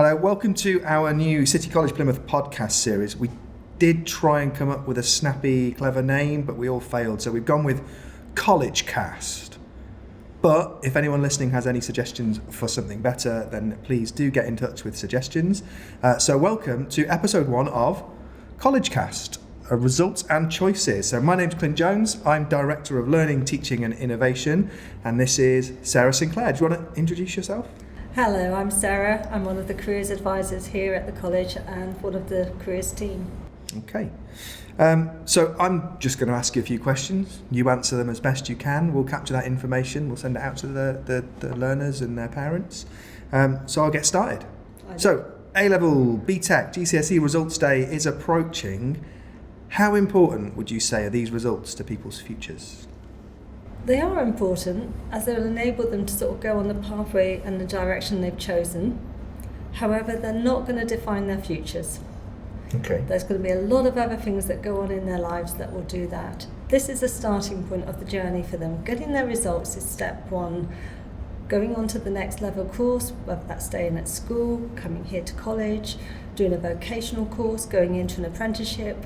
Hello, welcome to our new City College Plymouth podcast series. We did try and come up with a snappy, clever name, but we all failed. So we've gone with CollegeCast. But if anyone listening has any suggestions for something better, then please do get in touch with suggestions. So welcome to episode 1 of CollegeCast, Results and Choices. So my name's Clint Jones. I'm Director of Learning, Teaching and Innovation. And this is Sarah Sinclair. Do you want to introduce yourself? Hello, I'm Sarah. I'm one of the careers advisors here at the college and one of the careers team. Okay. So I'm just going to ask you a few questions. You answer them as best you can. We'll capture that information. We'll send it out to the learners and their parents. So I'll get started. So A-level, BTEC, GCSE results day is approaching. How important would you say are these results to people's futures? They are important as they'll enable them to sort of go on the pathway and the direction they've chosen. However, they're not going to define their futures. Okay. There's going to be a lot of other things that go on in their lives that will do that. This is the starting point of the journey for them. Getting their results is step 1. Going on to the next level course, whether that's staying at school, coming here to college, doing a vocational course, going into an apprenticeship,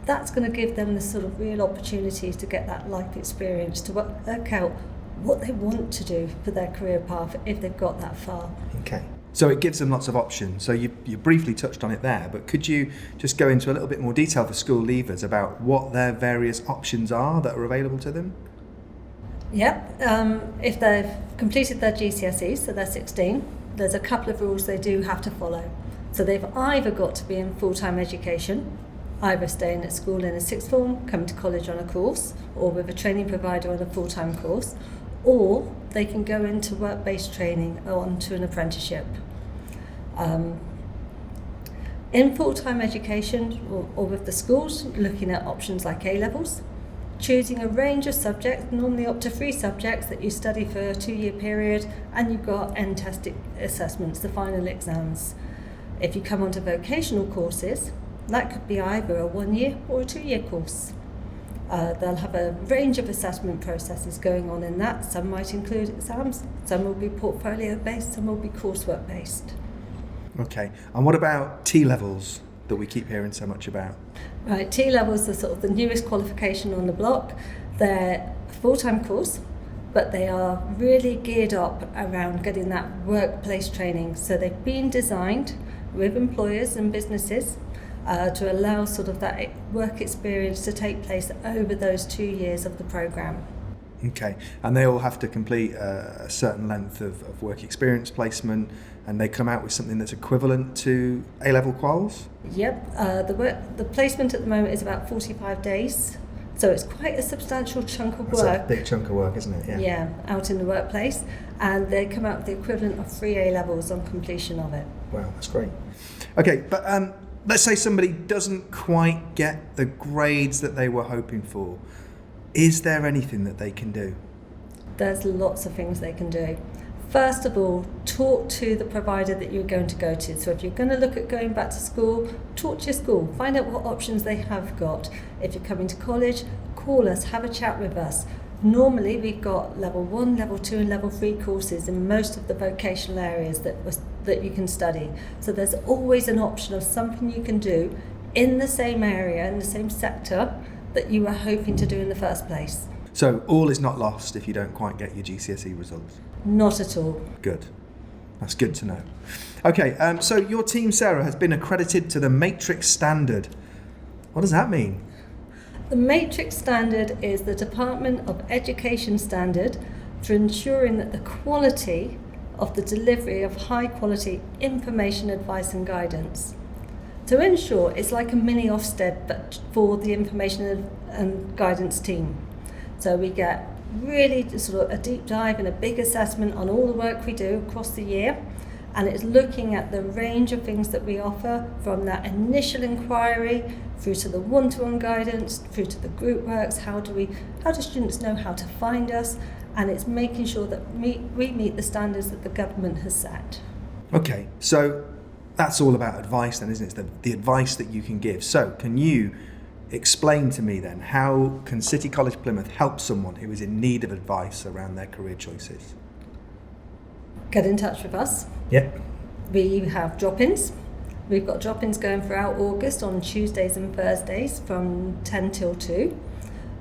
that's going to give them the sort of real opportunity to get that life experience, to work out what they want to do for their career path if they've got that far. Okay. So it gives them lots of options. So you briefly touched on it there, but could you just go into a little bit more detail for school leavers about what their various options are that are available to them? Yep. If they've completed their GCSEs, so they're 16, there's a couple of rules they do have to follow. So they've either got to be in full-time education, either staying at school in a sixth form, coming to college on a course, or with a training provider on a full-time course, or they can go into work-based training or onto an apprenticeship. In full-time education or with the schools, looking at options like A-levels, choosing a range of subjects, normally up to 3 subjects that you study for a 2-year period, and you've got end-test assessments, the final exams. If you come onto vocational courses, that could be either a 1-year or a 2-year course. They'll have a range of assessment processes going on in that. Some might include exams, some will be portfolio-based, some will be coursework-based. Okay, and what about T-levels that we keep hearing so much about? Right, T-levels are sort of the newest qualification on the block. They're a full-time course, but they are really geared up around getting that workplace training. So they've been designed with employers and businesses to allow sort of that work experience to take place over those 2 years of the programme. Okay, and they all have to complete a certain length of work experience placement, and they come out with something that's equivalent to A-level quals? Yep, the placement at the moment is about 45 days, so it's quite a substantial chunk of work. That's a big chunk of work, isn't it? Yeah, out in the workplace, and they come out with the equivalent of 3 A-levels on completion of it. Wow, that's great. Okay, but let's say somebody doesn't quite get the grades that they were hoping for. Is there anything that they can do? There's lots of things they can do. First of all, talk to the provider that you're going to go to. So if you're going to look at going back to school, talk to your school. Find out what options they have got. If you're coming to college, call us, have a chat with us. Normally we've got level 1, level 2 and level 3 courses in most of the vocational areas that you can study. So there's always an option of something you can do in the same area, in the same sector that you were hoping to do in the first place. So all is not lost if you don't quite get your GCSE results? Not at all. Good. That's good to know. Okay, so your team, Sarah, has been accredited to the Matrix Standard. What does that mean? The Matrix Standard is the Department of Education standard for ensuring that the quality of the delivery of high quality information, advice and guidance. So in short, it's like a mini Ofsted but for the information and guidance team. So we get really sort of a deep dive and a big assessment on all the work we do across the year, and it's looking at the range of things that we offer from that initial inquiry through to the one-to-one guidance, through to the group works, how do students know how to find us, and it's making sure that we meet the standards that the government has set. Okay, so that's all about advice then, isn't it? The advice that you can give. So can you explain to me then, how can City College Plymouth help someone who is in need of advice around their career choices? Get in touch with us. Yep. We have drop-ins. We've got drop-ins going throughout August on Tuesdays and Thursdays from 10 till 2.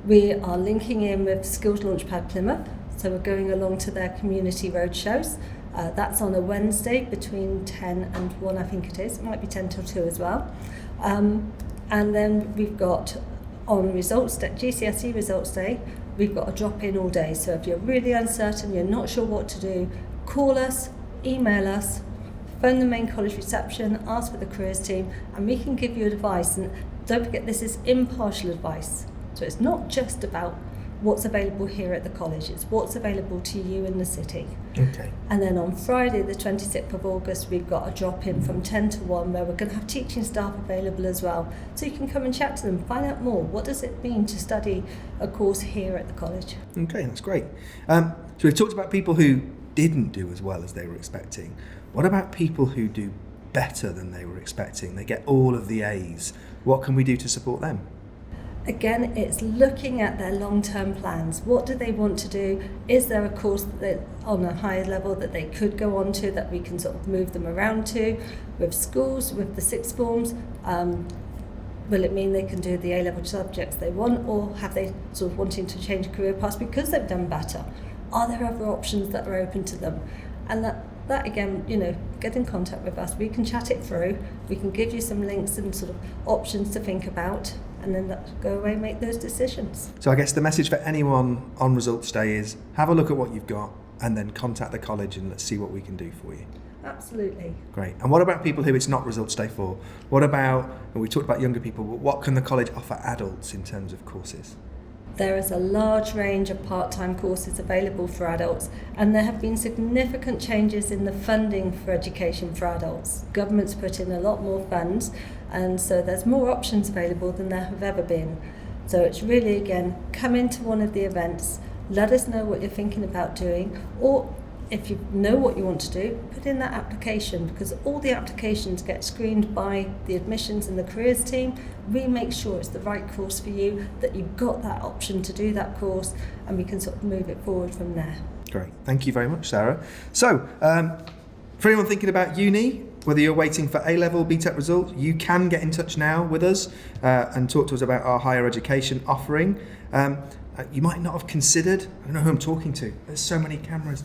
We are linking in with Skills Launchpad Plymouth, so we're going along to their community roadshows. That's on a Wednesday between 10 and 1, I think it is. It might be 10 till 2 as well. And then we've got on results day, GCSE results day, we've got a drop-in all day. So if you're really uncertain, you're not sure what to do, call us, email us, phone the main college reception, ask for the careers team, and we can give you advice. And don't forget, this is impartial advice. So it's not just about what's available here at the college, it's what's available to you in the city. Okay. And then on Friday the 26th of August we've got a drop-in from 10 to 1 where we're going to have teaching staff available as well, so you can come and chat to them, find out more. What does it mean to study a course here at the college? Okay, that's great. So we've talked about people who didn't do as well as they were expecting. What about people who do better than they were expecting? They get all of the A's. What can we do to support them? Again, it's looking at their long-term plans. What do they want to do? Is there a course that they're on a higher level that they could go on to that we can sort of move them around to? With schools, with the sixth forms, will it mean they can do the A-level subjects they want, or have they sort of wanting to change career paths because they've done better? Are there other options that are open to them? And that again, get in contact with us. We can chat it through. We can give you some links and sort of options to think about, and then go away and make those decisions. So I guess the message for anyone on results day is have a look at what you've got and then contact the college and let's see what we can do for you. Absolutely. Great. And what about people who it's not results day for? What about, and we talked about younger people, but what can the college offer adults in terms of courses? There is a large range of part-time courses available for adults, and there have been significant changes in the funding for education for adults. Government's put in a lot more funds, and so there's more options available than there have ever been. So it's really, again, come into one of the events, let us know what you're thinking about doing, or if you know what you want to do, put in that application, because all the applications get screened by the admissions and the careers team. We make sure it's the right course for you, that you've got that option to do that course, and we can sort of move it forward from there. Great. Thank you very much, Sarah. So, for anyone thinking about uni, whether you're waiting for A-level, BTEC results, you can get in touch now with us and talk to us about our higher education offering. You might not have considered, I don't know who I'm talking to, there's so many cameras.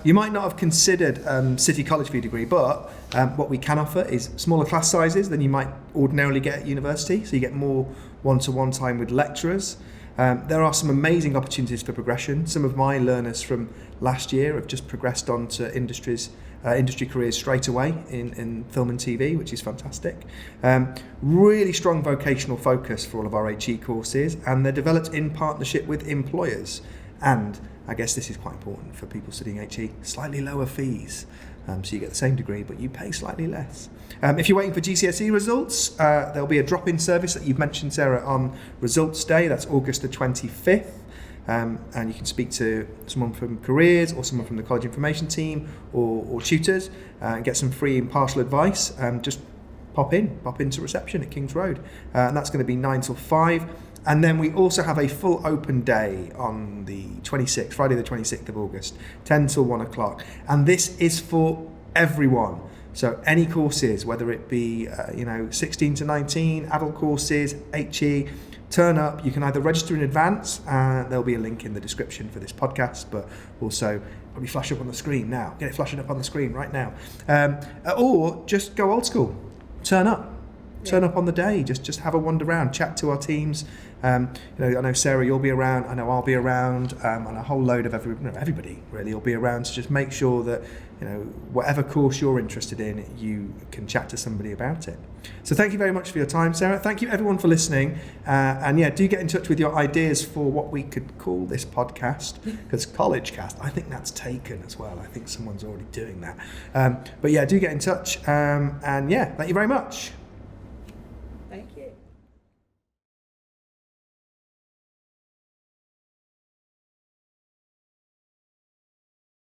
You might not have considered City College for your degree, but what we can offer is smaller class sizes than you might ordinarily get at university, so you get more one-to-one time with lecturers. There are some amazing opportunities for progression. Some of my learners from last year have just progressed on to industry careers straight away in film and TV, which is fantastic. Really strong vocational focus for all of our HE courses, and they're developed in partnership with employers. And I guess this is quite important for people studying HE, slightly lower fees. So you get the same degree, but you pay slightly less. If you're waiting for GCSE results, there'll be a drop-in service that you've mentioned, Sarah, on results day. That's August the 25th. And you can speak to someone from careers or someone from the college information team or tutors and get some free impartial advice. Just pop into reception at King's Road. And that's going to be 9 till 5. And then we also have a full open day on the 26th, Friday the 26th of August, 10 till 1 o'clock. And this is for everyone. So any courses, whether it be 16 to 19, adult courses, HE, turn up. You can either register in advance, there'll be a link in the description for this podcast, but also probably flash up on the screen now. Get it flashing up on the screen right now. Or just go old school. Turn up. Turn up on the day. Just have a wander around. Chat to our teams. I know Sarah, you'll be around. I know I'll be around, and a whole load of everybody really will be around. So just make sure that whatever course you're interested in, you can chat to somebody about it. So thank you very much for your time, Sarah. Thank you everyone for listening. Do get in touch with your ideas for what we could call this podcast, because CollegeCast, I think that's taken as well. I think someone's already doing that. Do get in touch. Thank you very much.